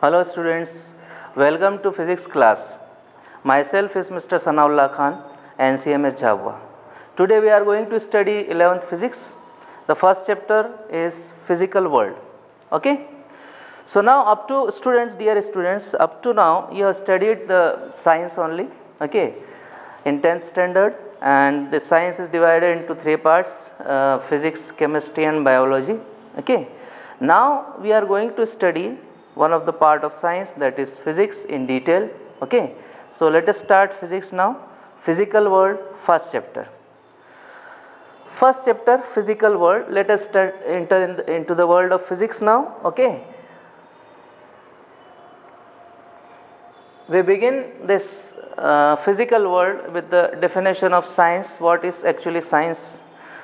Hello students, welcome to physics class. Myself is Mr. Sanaullah Khan, NCMS Jhabua. Today we are going to study 11th physics. The first chapter is physical world. Okay. So now up to students, dear students, up to now you have studied the science only. Okay. In 10th standard, and the science is divided into three parts: physics, chemistry and biology. Okay. Now we are going to study one of the part of science, that is physics, in detail. Okay. So let us start physics now. Physical world, first chapter. First chapter, physical world. Let us enter into the world of physics now. Okay. We begin this physical world with the definition of science. What is actually science?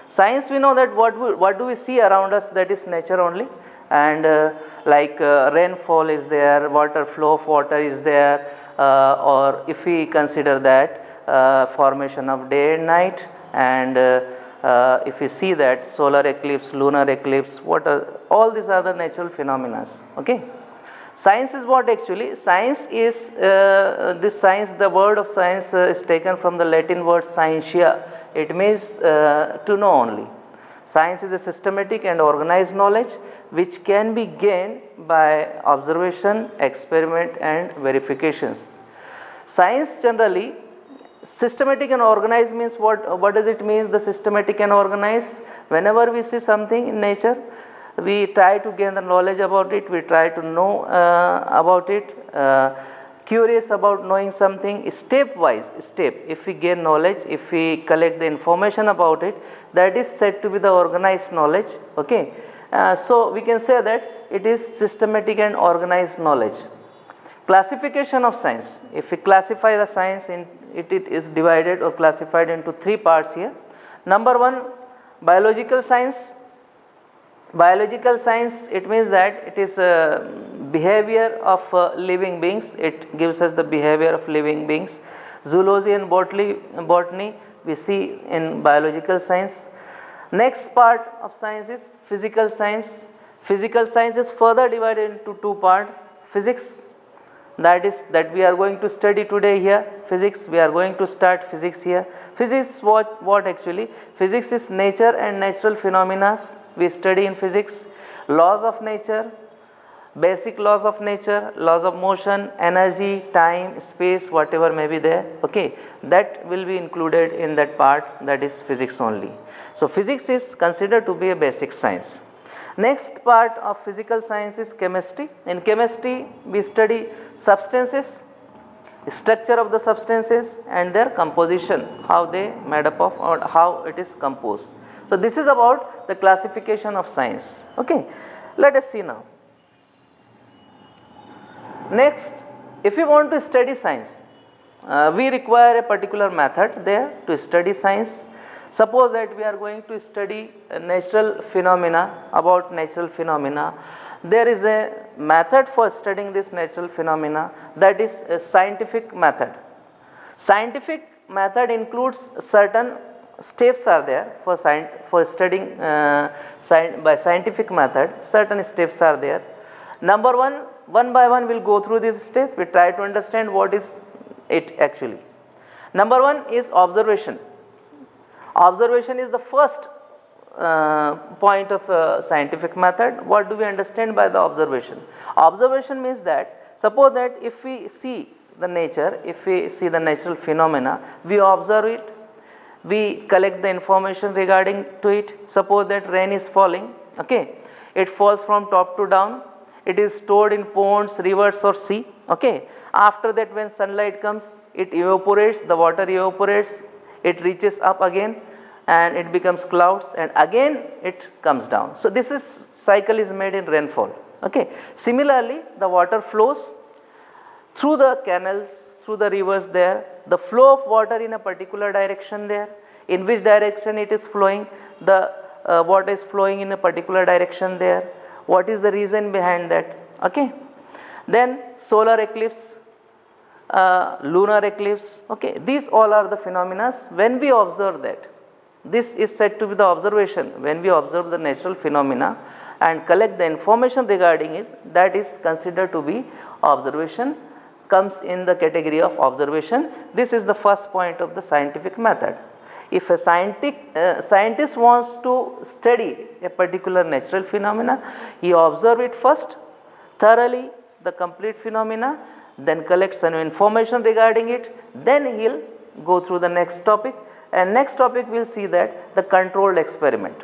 Science, we know that what do we see around us, that is nature only, and rainfall is there, water, flow of water is there, or if we consider that formation of day and night, and if we see that solar eclipse, lunar eclipse, all these are the natural phenomena. Okay. Science is what actually? Science is this science, the word of science is taken from the Latin word scientia. It means to know only. Science is a systematic and organized knowledge which can be gained by observation, experiment and verifications. Science generally, systematic and organized means what does it mean? The systematic and organized, whenever we see something in nature, we try to gain the knowledge about it, we try to know about it, curious about knowing something, step if we gain knowledge, if we collect the information about it, that is said to be the organized knowledge. Okay. So we can say that it is systematic and organized knowledge. Classification of science, if we classify the science, it is divided or classified into three parts here. Number one, biological science. Biological science, it means that it is behavior of living beings. It gives us the behavior of living beings. Zoology and botany we see in biological science. Next part of science is physical science. Physical science is further divided into two parts: physics, that we are going to study today here. Physics, we are going to start physics here. Physics, what actually? Physics is nature and natural phenomena. We study in physics laws of nature, basic laws of nature, laws of motion, energy, time, space, whatever may be there. Okay, that will be included in that part, that is physics only. So physics is considered to be a basic science. Next part of physical science is chemistry. In chemistry we study substances, structure of the substances and their composition, how they made up of or how it is composed. So this is about the classification of science. Okay. Let us see now. Next, if you want to study science, we require a particular method there to study science. Suppose that we are going to study natural phenomena, about natural phenomena. There is a method for studying this natural phenomena, that is a scientific method. Scientific method includes certain steps are there for studying by scientific method. Certain steps are there. Number one by one we'll go through this step. We try to understand what is it actually. Number one is observation. Observation is the first point of scientific method. What do we understand by the observation? Observation means that, suppose that if we see the nature, if we see the natural phenomena, we observe it, we collect the information regarding to it. Suppose that rain is falling. Okay, it falls from top to down, it is stored in ponds, rivers or sea. Okay, after that when sunlight comes, it evaporates, the water evaporates, it reaches up again and it becomes clouds and again it comes down. So this is cycle is made in rainfall. Okay, similarly the water flows through the canals, through the rivers there, the flow of water in a particular direction there, in which direction it is flowing, the water is flowing in a particular direction there, what is the reason behind that. Okay, then solar eclipse, lunar eclipse. Okay, these all are the phenomena. When we observe that, this is said to be the observation, when we observe the natural phenomena, and collect the information regarding it, that is considered to be observation, comes in the category of observation. This is the first point of the scientific method. If a scientist wants to study a particular natural phenomena, he observe it first thoroughly, the complete phenomena, then collect some information regarding it, then he will go through the next topic, and next topic we will see that the controlled experiment.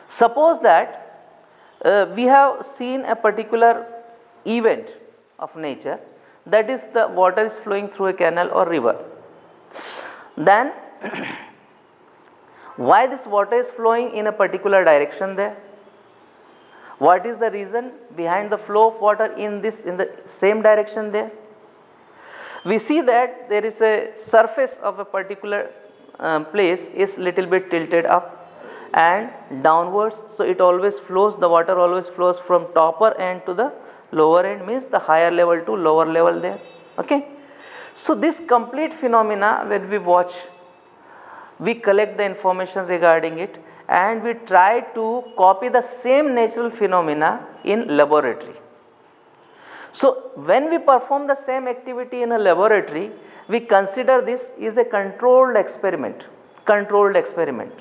Suppose that we have seen a particular event of nature, that is the water is flowing through a canal or river. Then why this water is flowing in a particular direction there? What is the reason behind the flow of water in the same direction there? We see that there is a surface of a particular place is little bit tilted up and downwards, so it always flows, the water always flows from topper end to the lower end, means the higher level to lower level there. Okay. So this complete phenomena, when we watch, we collect the information regarding it and we try to copy the same natural phenomena in laboratory. So when we perform the same activity in a laboratory, we consider this is a controlled experiment. Controlled experiment.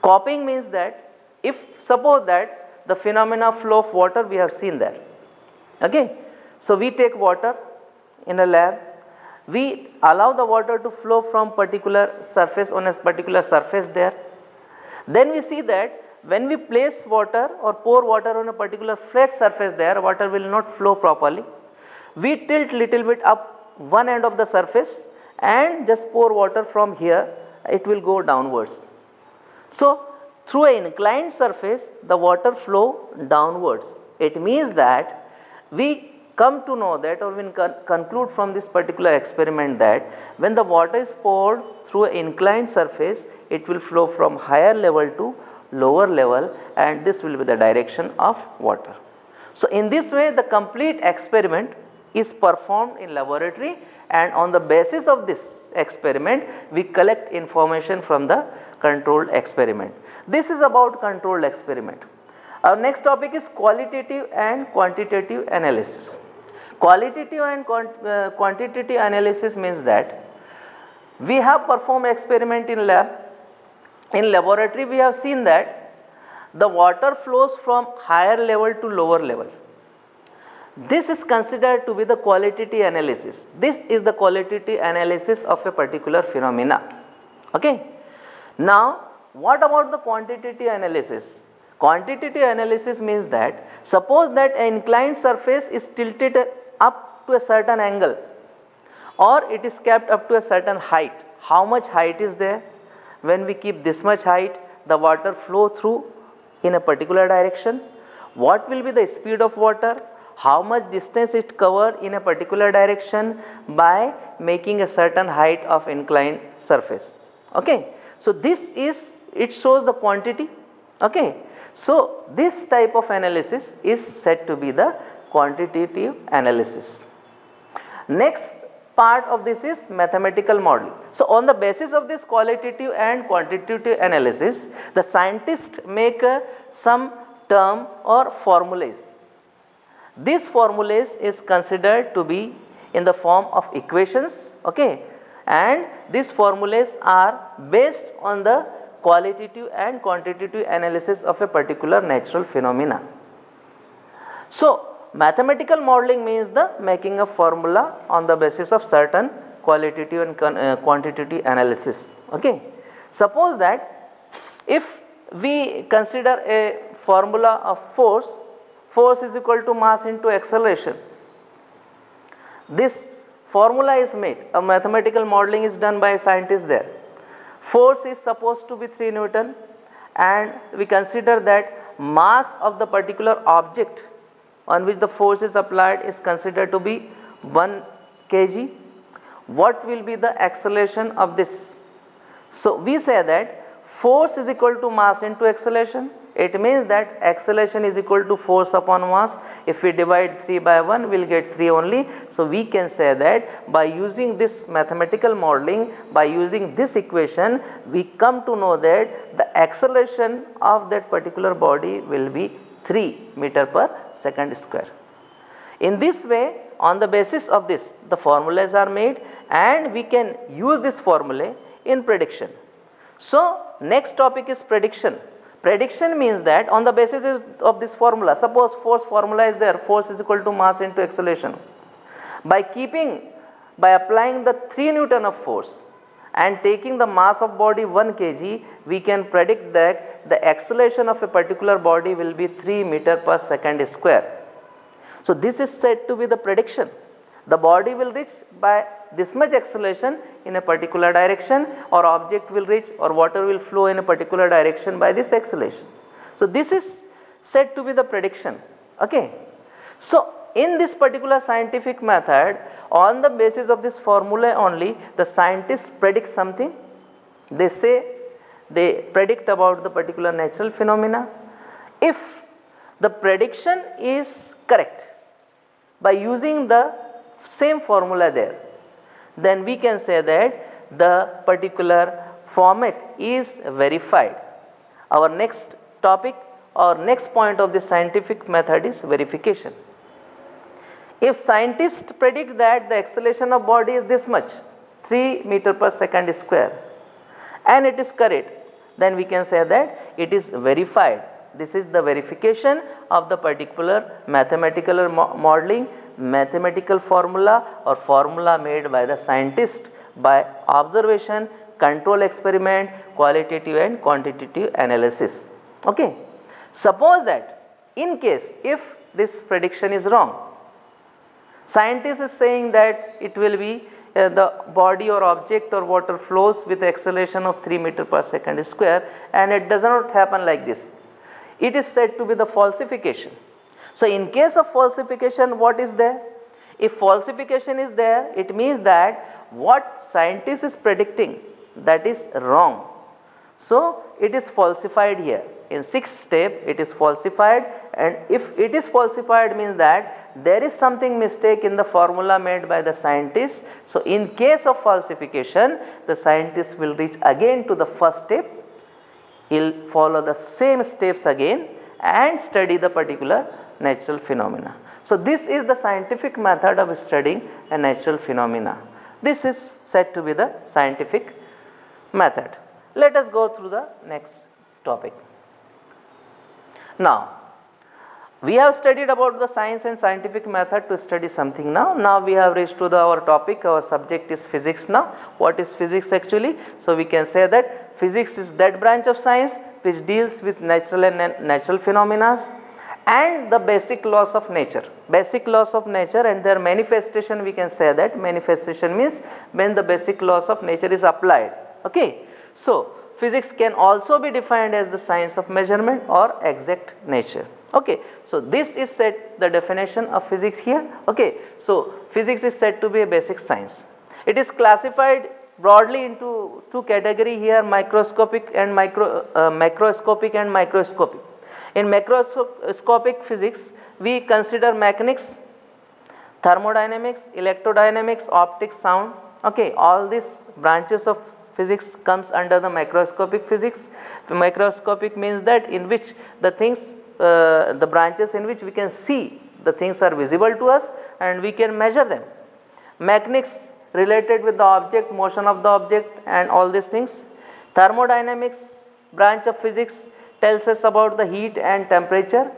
Copying means that if suppose that the phenomena flow of water we have seen there. Okay. So we take water in a lab, we allow the water to flow from particular surface on a particular surface there. Then we see that when we place water or pour water on a particular flat surface there, water will not flow properly. We tilt little bit up one end of the surface and just pour water from here, it will go downwards. So through an inclined surface the water flow downwards. It means that we come to know that, or we conclude from this particular experiment that when the water is poured through an inclined surface, it will flow from higher level to lower level, and this will be the direction of water. So in this way the complete experiment is performed in laboratory, and on the basis of this experiment we collect information from the controlled experiment. This is about controlled experiment. Our next topic is qualitative and quantitative analysis. Qualitative and quantitative analysis means that we have performed experiment in lab. In laboratory we have seen that the water flows from higher level to lower level. This is considered to be the qualitative analysis. This is the qualitative analysis of a particular phenomena. Okay. Now what about the quantitative analysis? Quantitative analysis means that suppose that an inclined surface is tilted up to a certain angle or it is kept up to a certain height. How much height is there? When we keep this much height, the water flow through in a particular direction. What will be the speed of water? How much distance it covered in a particular direction by making a certain height of inclined surface. Okay. So this is, it shows the quantity. Okay. So this type of analysis is said to be the quantitative analysis. Next part of this is mathematical modeling. So on the basis of this qualitative and quantitative analysis, the scientists make some term or formulas. These formulas is considered to be in the form of equations. Okay. And these formulas are based on the qualitative and quantitative analysis of a particular natural phenomena. So mathematical modeling means the making a formula on the basis of certain qualitative and quantitative analysis. Okay. Suppose that if we consider a formula of force, force is equal to mass into acceleration. This formula is made, a mathematical modeling is done by a scientist there. Force is supposed to be 3 Newton and we consider that mass of the particular object on which the force is applied is considered to be 1 kg. What will be the acceleration of this? So we say that force is equal to mass into acceleration. It means that acceleration is equal to force upon mass. If we divide 3 by 1, we will get 3 only. So, we can say that by using this mathematical modeling, by using this equation, we come to know that the acceleration of that particular body will be 3 meter per second square. In this way, on the basis of this, the formulas are made and we can use this formula in prediction. So, next topic is prediction. Prediction means that on the basis of this formula, suppose force formula is there, force is equal to mass into acceleration. By applying the 3 Newton of force and taking the mass of body 1 kg, we can predict that the acceleration of a particular body will be 3 meter per second square. So, this is said to be the prediction. The body will reach by this much acceleration in a particular direction, or object will reach, or water will flow in a particular direction by this acceleration. So, this is said to be the prediction. Okay. So, in this particular scientific method, on the basis of this formula only, the scientists predict something. They say they predict about the particular natural phenomena. If the prediction is correct by using the same formula there, then we can say that the particular format is verified. Our next topic or next point of the scientific method is verification. If scientists predict that the acceleration of body is this much, 3 meter per second square, and it is correct, then we can say that it is verified. This is the verification of the particular mathematical modeling, mathematical formula or formula made by the scientist by observation, control experiment, qualitative and quantitative analysis. Okay. Suppose that in case if this prediction is wrong, scientist is saying that it will be the body or object or water flows with acceleration of 3 meter per second square, and it does not happen like this. It is said to be the falsification. So, in case of falsification, what is there? If falsification is there, it means that what scientist is predicting, that is wrong. So, it is falsified here. In 6th step, it is falsified, and if it is falsified means that there is something mistake in the formula made by the scientist. So, in case of falsification, the scientist will reach again to the first step. He will follow the same steps again and study the particular natural phenomena. So, this is the scientific method of studying a natural phenomena. This is said to be the scientific method. Let us go through the next topic. Now, we have studied about the science and scientific method to study something now. Now, we have reached to our topic. Our subject is physics now. What is physics actually? So, we can say that physics is that branch of science which deals with natural and natural phenomena and the basic laws of nature. Basic laws of nature and their manifestation, we can say that manifestation means when the basic laws of nature is applied. Okay. So, physics can also be defined as the science of measurement or exact nature. Okay. So, this is said the definition of physics here. Okay. So, physics is said to be a basic science. It is classified broadly into two categories here, macroscopic and macroscopic and microscopic. In macroscopic physics, we consider mechanics, thermodynamics, electrodynamics, optics, sound. Okay. All these branches of physics comes under the macroscopic physics. The macroscopic means that in which the things, the branches in which we can see the things are visible to us and we can measure them. Mechanics related with the object, motion of the object and all these things. Thermodynamics branch of physics tells us about the heat and temperature,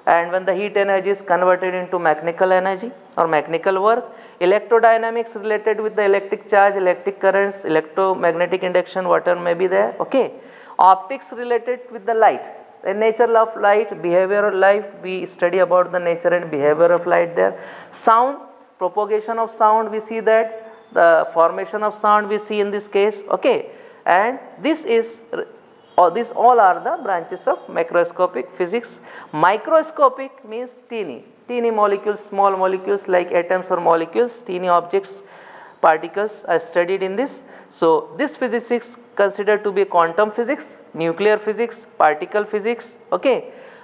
and when the heat energy is converted into mechanical energy or mechanical work. Electrodynamics related with the electric charge, electric currents, electromagnetic induction, whatever may be there. Okay. Optics related with the light, the nature of light, behavior of light, we study about the nature and behavior of light there. Sound, propagation of sound, we see that, the formation of sound we see in this case. Okay. And this is these all are the branches of macroscopic physics. Microscopic means teeny molecules, small molecules like atoms or molecules, teeny objects, particles are studied in this. So, this physics is considered to be quantum physics, nuclear physics, particle physics, okay,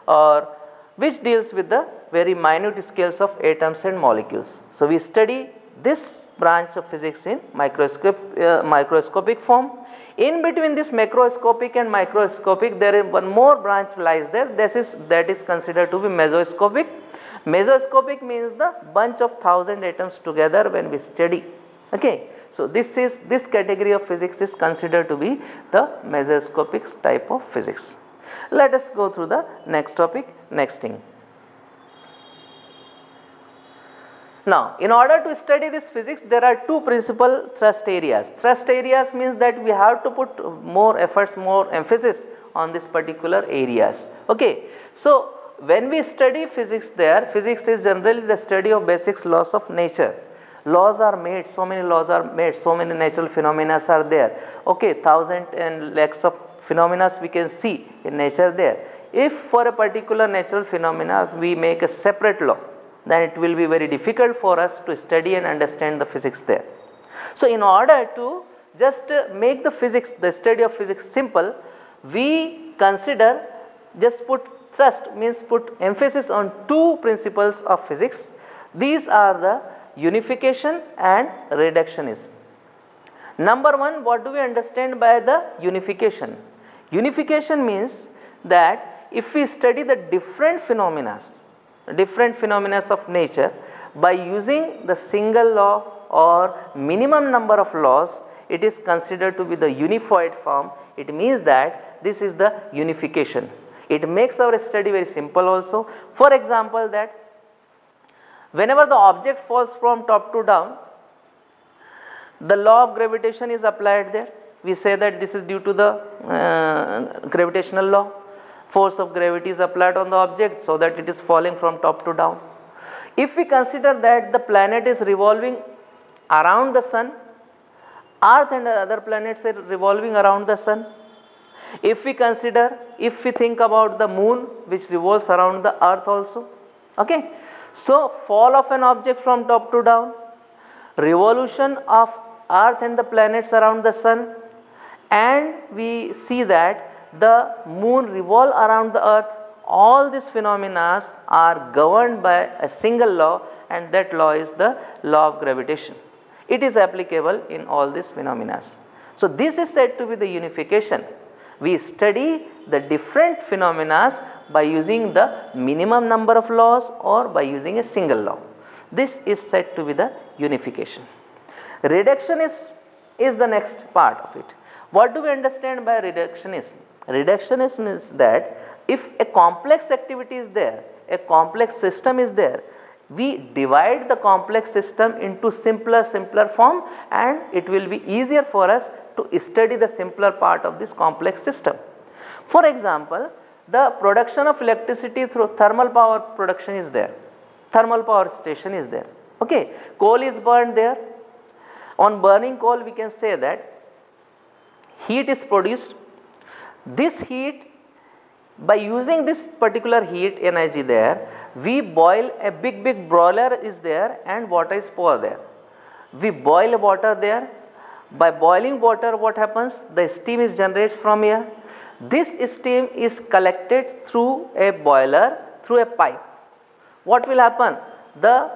or which deals with the very minute scales of atoms and molecules. So, we study this branch of physics in microscopic form. In between this macroscopic and microscopic, there is one more branch lies there, that is considered to be mesoscopic. Mesoscopic means the bunch of 1000 atoms together when we study, okay. So, this category of physics is considered to be the mesoscopic type of physics. Let us go through the next topic, next thing. Now, in order to study this physics, there are two principal thrust areas. Thrust areas means that we have to put more efforts, more emphasis on this particular areas, okay. So, when we study physics there, physics is generally the study of basic laws of nature. Laws are made, so many laws are made, so many natural phenomena are there, okay, thousands and lakhs of phenomena we can see in nature there. If for a particular natural phenomena we make a separate law, then it will be very difficult for us to study and understand the physics there. So, in order to just make the physics, the study of physics simple, we consider, just put thrust means put emphasis on two principles of physics. These are the unification and reductionism. Number one, what do we understand by the unification? Unification means that if we study the different phenomena of nature by using the single law or minimum number of laws, it is considered to be the unified form. It means that this is the unification. It makes our study very simple also. For example, that whenever the object falls from top to down, the law of gravitation is applied there. We say that this is due to the gravitational law. Force of gravity is applied on the object so that it is falling from top to down. If we consider that the planet is revolving around the sun, Earth and other planets are revolving around the sun. If we think about the moon which revolves around the earth also, okay. So, fall of an object from top to down, revolution of earth and the planets around the sun, and we see that the moon revolve around the earth, all these phenomena are governed by a single law, and that law is the law of gravitation. It is applicable in all these phenomena. So, this is said to be the unification. We study the different phenomena by using the minimum number of laws or by using a single law. This is said to be the unification. Reduction is the next part of it. What do we understand by reductionism? Reductionism is that if a complex activity is there, a complex system is there, we divide the complex system into simpler form, and it will be easier for us to study the simpler part of this complex system. For example, the production of electricity through thermal power production is there, thermal power station is there, okay. Coal is burned there. On burning coal, we can say that heat is produced. This heat, by using this particular heat energy there, we boil a big broiler is there and water is poured there. We boil water there. By boiling water, what happens? The steam is generated from here. This steam is collected through a boiler, through a pipe. What will happen? The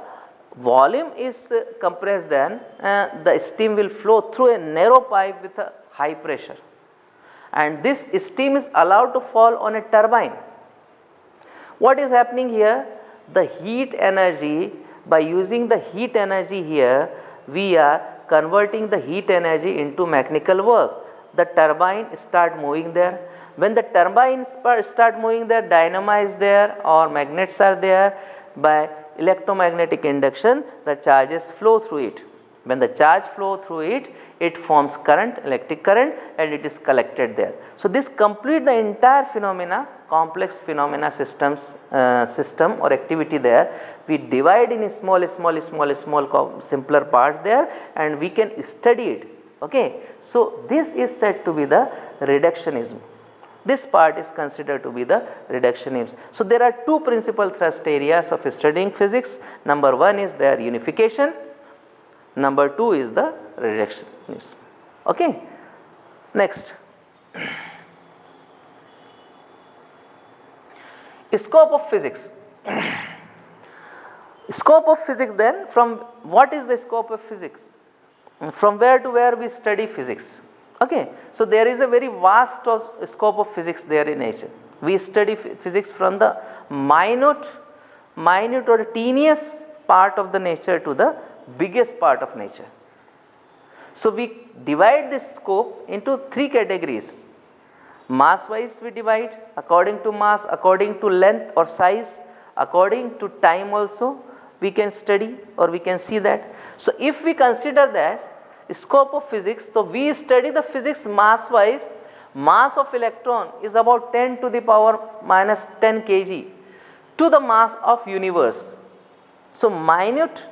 volume is compressed, then the steam will flow through a narrow pipe with a high pressure, and this steam is allowed to fall on a turbine. What is happening here? The heat energy, by using the heat energy here, we are converting the heat energy into mechanical work. The turbine start moving there. When the turbines start moving there, dynamo is there or magnets are there. By electromagnetic induction, the charges flow through it. When the charge flow through it, it forms current, electric current, and it is collected there. So, this complete the entire phenomena, complex phenomena system or activity there. We divide in small simpler parts there, and we can study it, okay. So, this is said to be the reductionism. This part is considered to be the reductionism. So, there are two principal thrust areas of studying physics. Number one is their unification. Number 2 is the reductionism. Okay. Next, scope of physics. Scope of physics then, from what is the scope of physics? From where to where we study physics. Okay. So, there is a very vast scope of physics there in nature. We study physics from the minute or teeniest part of the nature to the biggest part of nature. So, we divide this scope into 3 categories. Mass wise we divide, according to mass, according to length or size, according to time also we can study or we can see that. So, if we consider that scope of physics, so we study the physics mass wise. Mass of electron is about 10 to the power minus 10 kg to the mass of universe. So, minute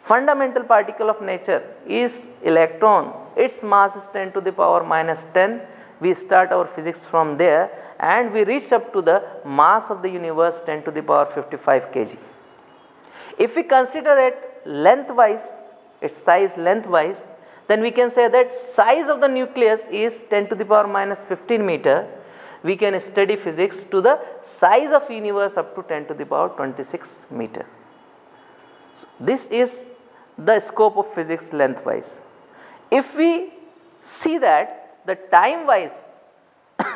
fundamental particle of nature is electron, its mass is 10 to the power minus 10. We start our physics from there and we reach up to the mass of the universe 10 to the power 55 kg. If we consider it lengthwise, its size lengthwise, then we can say that size of the nucleus is 10 to the power minus 15 meter. We can study physics to the size of universe up to 10 to the power 26 meter. So, this is the scope of physics lengthwise. If we see that the time wise,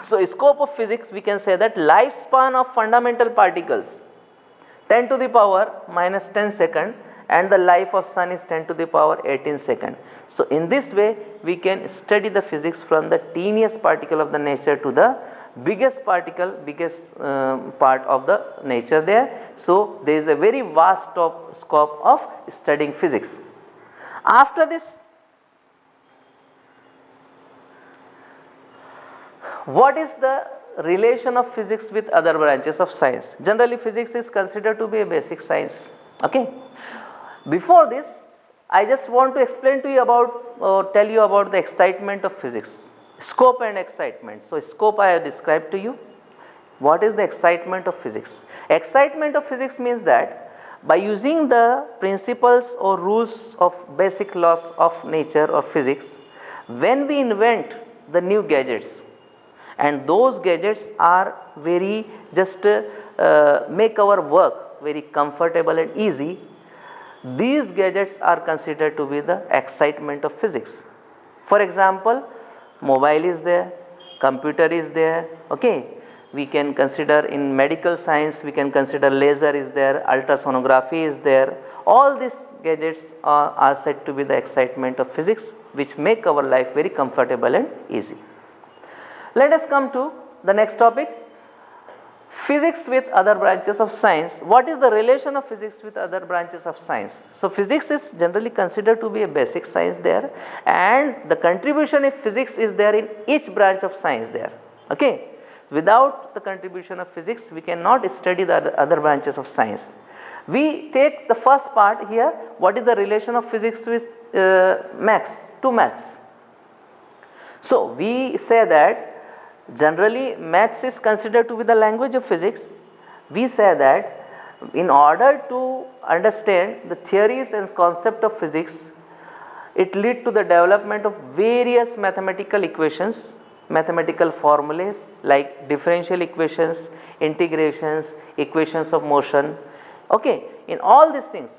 so scope of physics we can say that lifespan of fundamental particles 10 to the power minus 10 second and the life of sun is 10 to the power 18 second. So, in this way we can study the physics from the teeniest particle of the nature to the biggest particle, biggest part of the nature there. So, there is a very vast scope of studying physics. After this, what is the relation of physics with other branches of science? Generally physics is considered to be a basic science. Okay. Before this, I just want to explain to you about or tell you about the excitement of physics, scope and excitement. So, scope I have described to you. What is the excitement of physics? Excitement of physics means that by using the principles or rules of basic laws of nature or physics, when we invent the new gadgets, and those gadgets are very just make our work very comfortable and easy, these gadgets are considered to be the excitement of physics. For example, mobile is there, computer is there, okay. We can consider in medical science, we can consider laser is there, ultrasonography is there. All these gadgets are said to be the excitement of physics, which make our life very comfortable and easy. Let us come to the next topic, physics with other branches of science. What is the relation of physics with other branches of science? So, physics is generally considered to be a basic science there, and the contribution of physics is there in each branch of science there. Okay. Without the contribution of physics, we cannot study the other branches of science. We take the first part here, what is the relation of physics with maths, to maths. So, we say that generally maths is considered to be the language of physics. We say that in order to understand the theories and concept of physics, it leads to the development of various mathematical equations, mathematical formulas like differential equations, integrations, equations of motion. Okay. In all these things,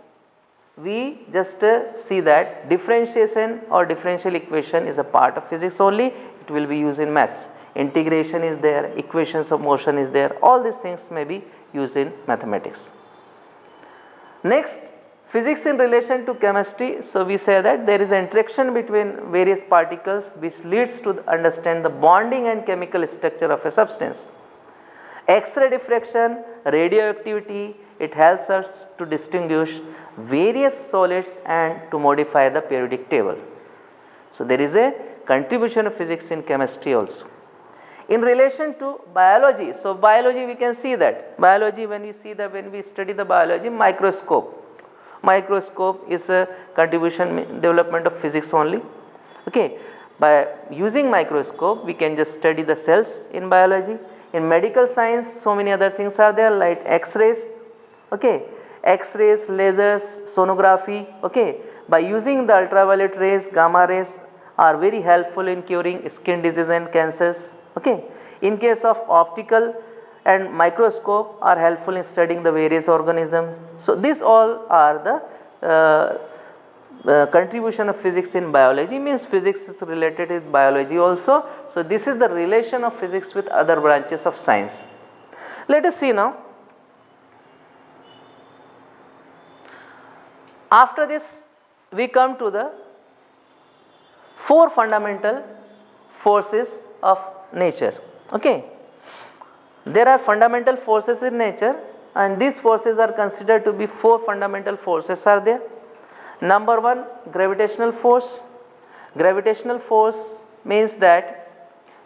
we just see that differentiation or differential equation is a part of physics only, it will be used in maths. Integration is there, equations of motion is there, all these things may be used in mathematics. Next, physics in relation to chemistry. So, we say that there is an interaction between various particles which leads to understand the bonding and chemical structure of a substance. X-ray diffraction, radioactivity, it helps us to distinguish various solids and to modify the periodic table. So, there is a contribution of physics in chemistry also. In relation to biology, so biology we can see that biology, when we study the biology, microscope is a contribution development of physics only. Okay. By using microscope we can just study the cells in biology. In medical science, so many other things are there like X-rays, okay, X-rays, lasers, sonography, okay. by using the ultraviolet rays, gamma rays are very helpful in curing skin disease and cancers. Okay. In case of optical and microscope are helpful in studying the various organisms. So these all are the contribution of physics in biology, means physics is related with biology also. So this is the relation of physics with other branches of science. Let us see now. After this we come to the 4 fundamental forces of nature. Okay. There are fundamental forces in nature, and these forces are considered to be 4 fundamental forces are there. Number 1, gravitational force. Gravitational force means that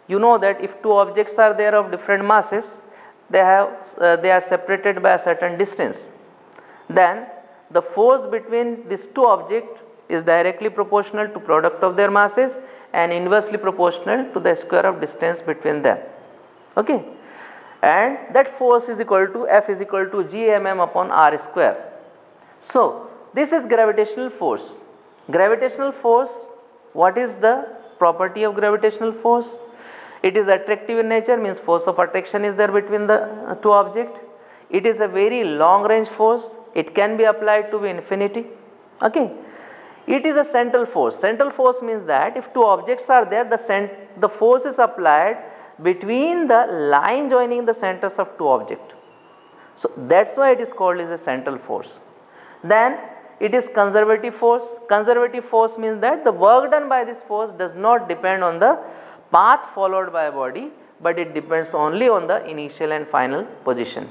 you know that if 2 objects are there of different masses, they are separated by a certain distance, then the force between these 2 objects is directly proportional to product of their masses and inversely proportional to the square of distance between them. Okay. And that force is equal to F is equal to gmm upon r square. So this is gravitational force. Gravitational force, what is the property of gravitational force? It is attractive in nature, means force of attraction is there between the 2 objects. It is a very long range force, it can be applied to infinity. Okay. It is a central force. Central force means that if 2 objects are there, the force is applied between the line joining the centers of 2 objects. So that is why it is called as a central force. Then it is conservative force. Conservative force means that the work done by this force does not depend on the path followed by a body, but it depends only on the initial and final position.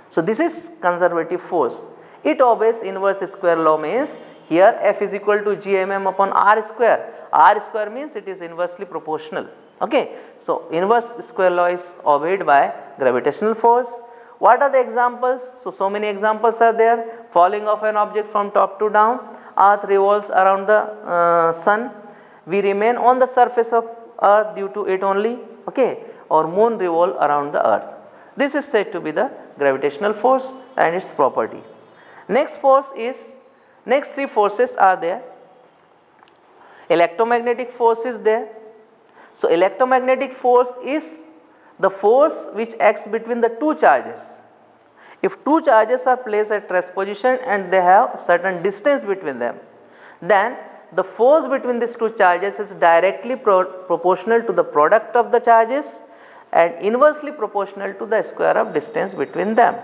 So this is conservative force. It obeys inverse square law, means here F is equal to gmm upon r square. R square means it is inversely proportional. Okay. So inverse square law is obeyed by gravitational force. What are the examples? So many examples are there. Falling of an object from top to down, earth revolves around the sun, we remain on the surface of earth due to it only, okay, or moon revolve around the earth. This is said to be the gravitational force and its property. Next 3 forces are there. Electromagnetic force is there. So electromagnetic force is the force which acts between the 2 charges. If 2 charges are placed at rest position and they have certain distance between them, then the force between these 2 charges is directly proportional to the product of the charges and inversely proportional to the square of distance between them.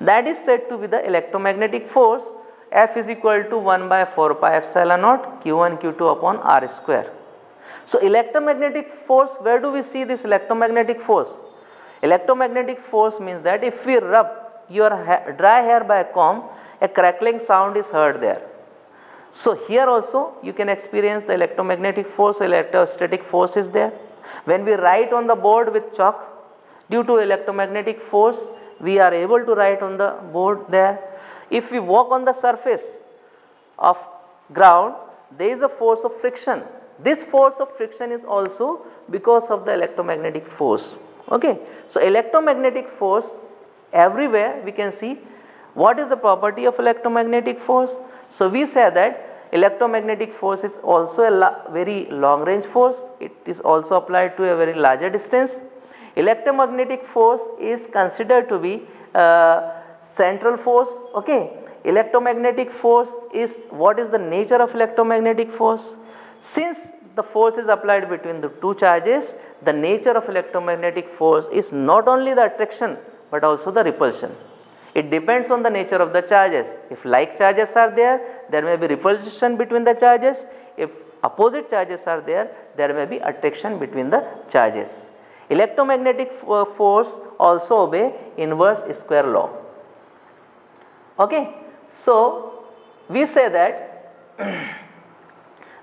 That is said to be the electromagnetic force. F is equal to 1 by 4 pi epsilon naught q1 q2 upon r square. So electromagnetic force, where do we see this electromagnetic force? Electromagnetic force means that if we rub your dry hair by a comb, a crackling sound is heard there. So here also you can experience the electromagnetic force, electrostatic force is there. When we write on the board with chalk, due to electromagnetic force we are able to write on the board there. If we walk on the surface of ground, there is a force of friction. This force of friction is also because of the electromagnetic force. Okay. So electromagnetic force, everywhere we can see what is the property of electromagnetic force. So we say that electromagnetic force is also a very long range force, it is also applied to a very larger distance. Electromagnetic force is considered to be central force. Okay. Electromagnetic force is, what is the nature of electromagnetic force? Since the force is applied between the 2 charges, the nature of electromagnetic force is not only the attraction but also the repulsion. It depends on the nature of the charges. If like charges are there, there may be repulsion between the charges. If opposite charges are there, there may be attraction between the charges. Electromagnetic force also obey inverse square law. Okay. So we say that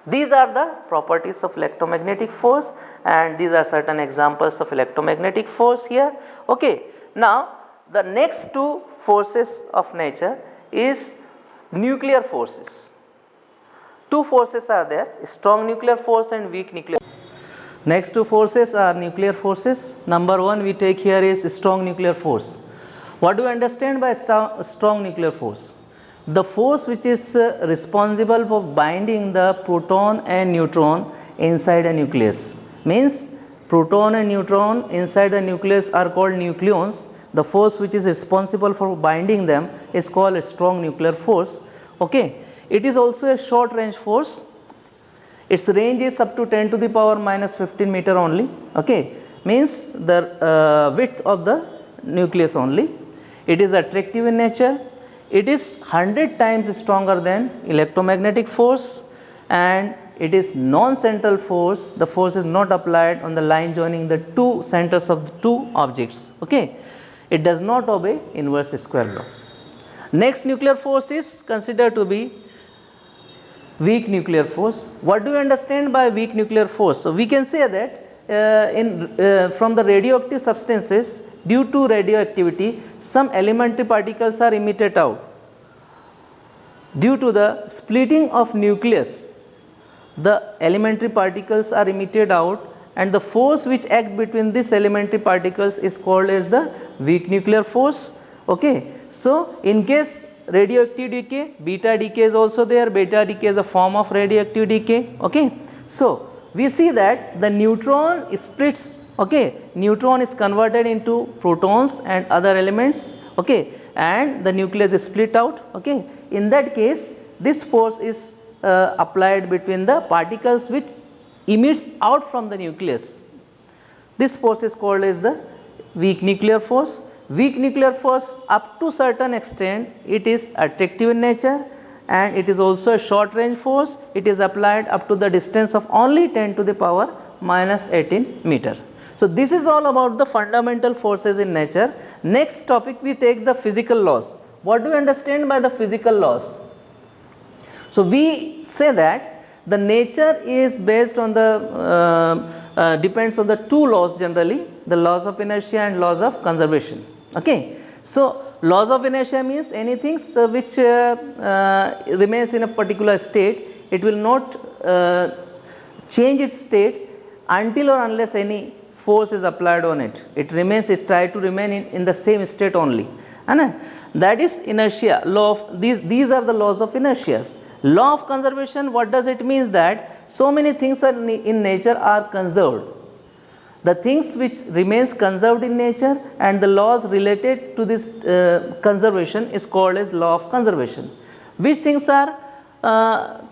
these are the properties of electromagnetic force and these are certain examples of electromagnetic force here. Okay. Now the next 2 forces of nature is nuclear forces. 2 forces are there, strong nuclear force and weak nuclear. Next 2 forces are nuclear forces. Number 1 we take here is strong nuclear force. What do you understand by strong nuclear force? the force which is responsible for binding the proton and neutron inside a nucleus. Means proton and neutron inside the nucleus are called nucleons. The force which is responsible for binding them is called a strong nuclear force. Okay. It is also a short range force. Its range is up to 10 to the power minus 15 meter only. Okay. Means the width of the nucleus only. It is attractive in nature. It is 100 times stronger than electromagnetic force, and it is non-central force. The force is not applied on the line joining the two centers of the two objects. Okay. It does not obey inverse square law. Next nuclear force is considered to be weak nuclear force. What do you understand by weak nuclear force? So, we can say that from the radioactive substances, due to radioactivity, some elementary particles are emitted out. Due to the splitting of nucleus, the elementary particles are emitted out, and the force which act between these elementary particles is called as the weak nuclear force. Okay. So, in case radioactive decay, beta decay is also there. Beta decay is a form of radioactive decay. Okay. So, we see that the neutron splits. Okay. Neutron is converted into protons and other elements. Okay. And the nucleus is split out. Okay. In that case, this force is applied between the particles which emits out from the nucleus. This force is called as the weak nuclear force. Weak nuclear force, up to certain extent, it is attractive in nature, and it is also a short range force. It is applied up to the distance of only 10 to the power minus 18 meter. So, this is all about the fundamental forces in nature. Next topic, we take the physical laws. What do you understand by the physical laws? So, we say that the nature is based on the depends on the two laws generally, the laws of inertia and laws of conservation. Okay. So, laws of inertia means anything which remains in a particular state, it will not change its state until or unless any force is applied on it. It remains, it try to remain in the same state only. And that is inertia, law of these are the laws of inertias. Law of conservation, what does it mean? That so many things are in nature are conserved. The things which remains conserved in nature and the laws related to this conservation is called as law of conservation. Which things are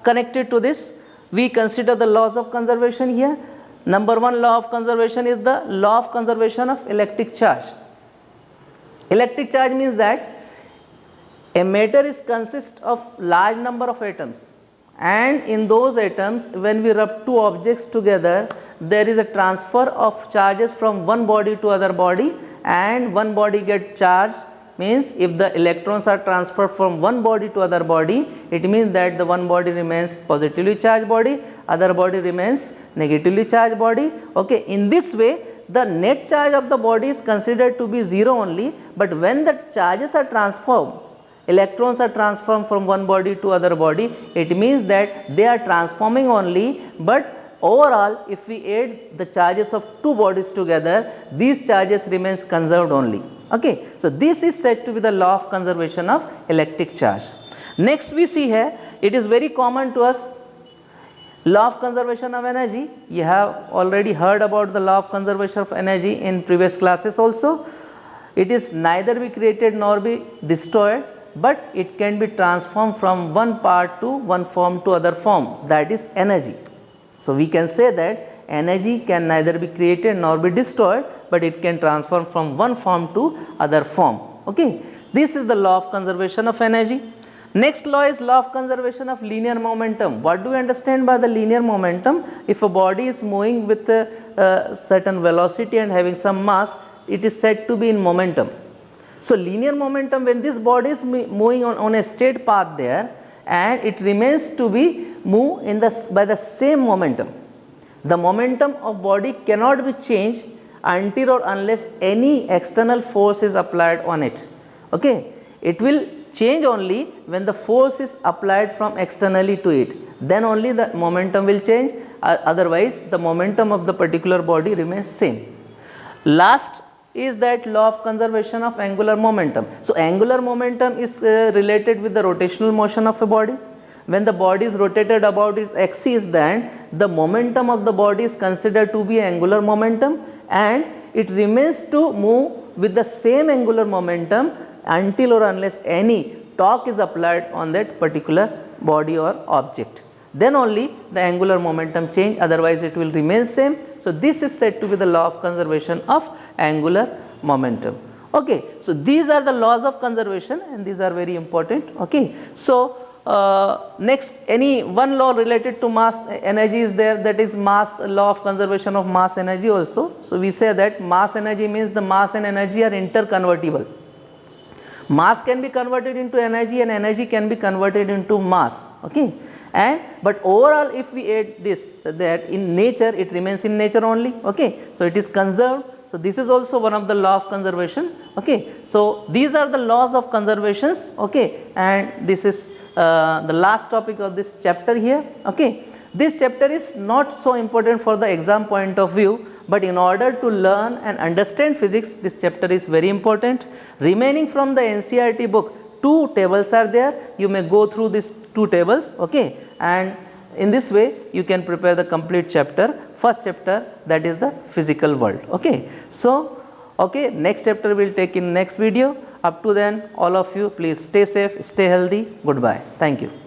connected to this? We consider the laws of conservation here. Number one law of conservation is the law of conservation of electric charge. Electric charge means that a matter is consist of large number of atoms, and in those atoms when we rub two objects together, there is a transfer of charges from one body to other body, and one body get charged. Means if the electrons are transferred from one body to other body, it means that the one body remains positively charged body, other body remains negatively charged body. Okay. In this way, the net charge of the body is considered to be 0 only, but when the charges are transformed, electrons are transformed from one body to other body, it means that they are transforming only, but overall if we add the charges of two bodies together, these charges remains conserved only. Okay. So, this is said to be the law of conservation of electric charge. Next we see here, it is very common to us, law of conservation of energy. You have already heard about the law of conservation of energy in previous classes also. It is neither be created nor be destroyed, but it can be transformed from one part to one form to other form, that is energy. So, we can say that energy can neither be created nor be destroyed, but it can transform from one form to other form. Okay. This is the law of conservation of energy. Next law is law of conservation of linear momentum. What do we understand by the linear momentum? If a body is moving with a certain velocity and having some mass, it is said to be in momentum. So, linear momentum, when this body is moving on a straight path there, and it remains to be move in by the same momentum. The momentum of body cannot be changed until or unless any external force is applied on it. Okay. It will change only when the force is applied from externally to it, then only the momentum will change, otherwise the momentum of the particular body remains same. Last is that law of conservation of angular momentum. So angular momentum is related with the rotational motion of a body. When the body is rotated about its axis, then the momentum of the body is considered to be angular momentum, and it remains to move with the same angular momentum until or unless any torque is applied on that particular body or object. Then only the angular momentum change, otherwise it will remain same. So this is said to be the law of conservation of angular momentum. Okay, so these are the laws of conservation and these are very important. Okay, so next, any one law related to mass energy is there, that is mass law of conservation of mass energy also. So we say that mass energy means the mass and energy are interconvertible. Mass can be converted into energy and energy can be converted into mass. Okay, and but overall if we add this, that in nature it remains in nature only. Okay, so it is conserved. So this is also one of the law of conservation. Okay, so these are the laws of conservations. Okay, and this is the last topic of this chapter here. Okay, this chapter is not so important for the exam point of view, but in order to learn and understand physics, this chapter is very important. Remaining from the NCERT book, 2 tables are there. You may go through these 2 tables. Okay, and in this way you can prepare the complete chapter. First chapter, that is the physical world. Okay, so okay, next chapter we will take in next video. Up to then, all of you please stay safe, stay healthy. Goodbye. Thank you.